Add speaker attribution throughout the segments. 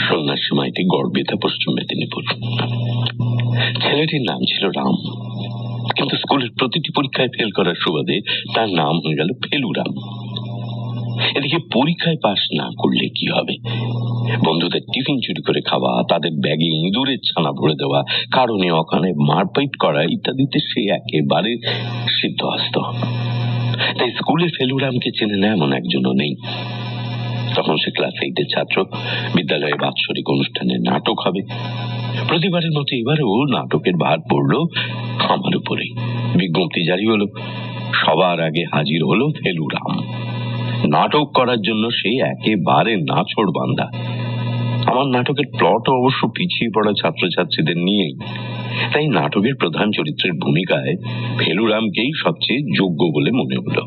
Speaker 1: সন্ন্যাসী মাইতি গড়বেতা, পশ্চিম মেদিনীপুর। ছেলেটির নাম ছিল রাম, কিন্তু স্কুলের প্রতিটি পরীক্ষায় ফেল করার সুবাদে তার নাম হয়ে গেল ফেলুরাম। এদিকে পরীক্ষায় পাশ না করলে কি হবে? বন্ধুদের টিফিন চুরি করে খাওয়া, তাদের ব্যাগে ইঁদুরের ছানা ভরে দেওয়া, কারণে অকারণে মারপিট করা ইত্যাদিতে সে একেবারে সিদ্ধহস্ত। তাই স্কুলে ফেলুরামকে চেনে না এমন একজনও নেই। তখন সে ক্লাস 8-এর ছাত্র। বিদ্যালয়ে বাৎসরিক অনুষ্ঠানে নাটক হবে। প্রতিবারের মতো এবারেও নাটকের ভার পড়লো আমার উপরেই। বিজ্ঞপ্তি জারি হলো, সবার আগে হাজির হলো ফেলুরাম। নাটক করার জন্য সে একেবারে নাছোড়বান্দা। আমার নাটকের প্লট অবশ্য পিছিয়ে পড়া ছাত্রছাত্রীদের নিয়েই, তাই নাটকের প্রধান চরিত্রের ভূমিকায় ফেলুরামকেই সবচেয়ে যোগ্য বলে মনে হলো।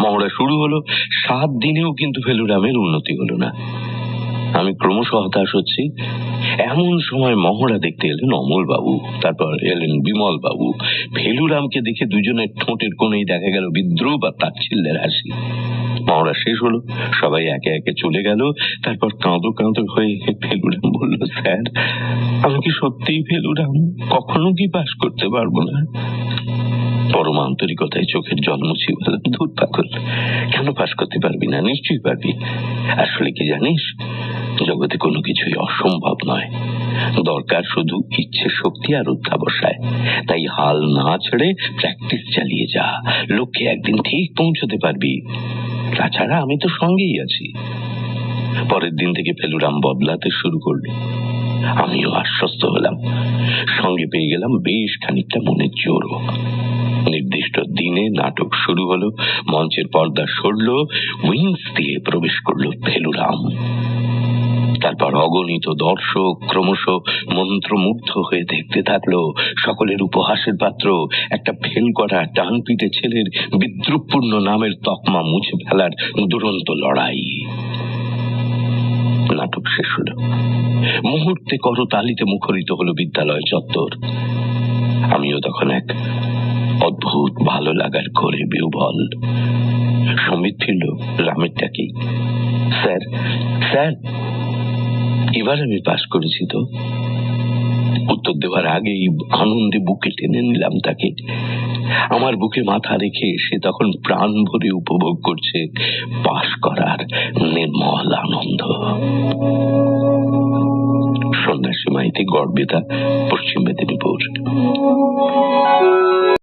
Speaker 1: মহড়া শুরু হলো। 7 দিনেও কিন্তু ফেলুরামের উন্নতি হলো না। আমি ক্রমশ হতাশ হচ্ছি। এমন সময় মহড়া দেখতে এলেন অমল বাবু, তারপর এলেন বিমল বাবু। ফেলুরামকে দেখে দুজনের ঠোঁটের কোণেই দেখা গেল বিদ্রুপ আর তাচ্ছিল্যের হাসি। মহড়া শেষ হলো, সবাই একে একে চলে গেল। তারপর কাঁদো কাঁদো হয়ে ফেলুরাম বলল, স্যার, আমি কি সত্যিই ফেলুরাম? কখনো কি পাশ করতে পারবো না? পরম আন্তরিকতায় চোখের জল মুছিয়ে বললাম, ধুর পাগল, কেন পাশ করতে পারবি না? নিশ্চয়ই পারবি। আসলে কি জানিস, জগতে কোনো কিছুই অসম্ভব নয়, দরকার শুধু ইচ্ছে শক্তি আর অধ্যাবসায়। তাই হাল না ছেড়ে প্র্যাকটিস চালিয়ে যা, লক্ষ্যে একদিন ঠিক পৌঁছতে পারবি। তাছাড়া আমি তো সঙ্গেই আছি। পরের দিন থেকে ফেলুরাম বদলাতে শুরু করলো। আমিও আশ্বস্ত হলাম। সঙ্গে পেয়ে গেলাম বেশ খানিকটা মনের জোরও। নির্দিষ্ট দিনে নাটক শুরু হলো। মঞ্চের পর্দা সরলো, উইংস দিয়ে প্রবেশ করলো ফেলুরাম। তারপর অগণিত দর্শক ক্রমশ মন্ত্রমুগ্ধ হয়ে দেখতে থাকলো। সকলের উপহাসের পাত্র একটা ফেল করা ডান পিঠে ছেলের বিদ্রুপপূর্ণ নামের তকমা মুছে ফেলার দুরন্ত লড়াই। নাটক শেষ হলো। মুহূর্তে করতালিতে মুখরিত হলো বিদ্যালয় চত্বর। আমিও তখন এক অদ্ভুত ভালো লাগার ঘোরে বিহ্বল। সম্বিত ফিরল রামের ডাকেই, স্যার, স্যার, এবার আমি পাশ করেছি তো। উত্তর দেওয়ার আগেই আনন্দে বুকে টেনে নিলাম তাকে। আমার বুকে মাথা রেখে সে তখন প্রাণ ভরে উপভোগ করছে পাশ করার নির্মল আনন্দ। সন্ন্যাসী মাইতি, গড়বেতা, পশ্চিম মেদিনীপুর।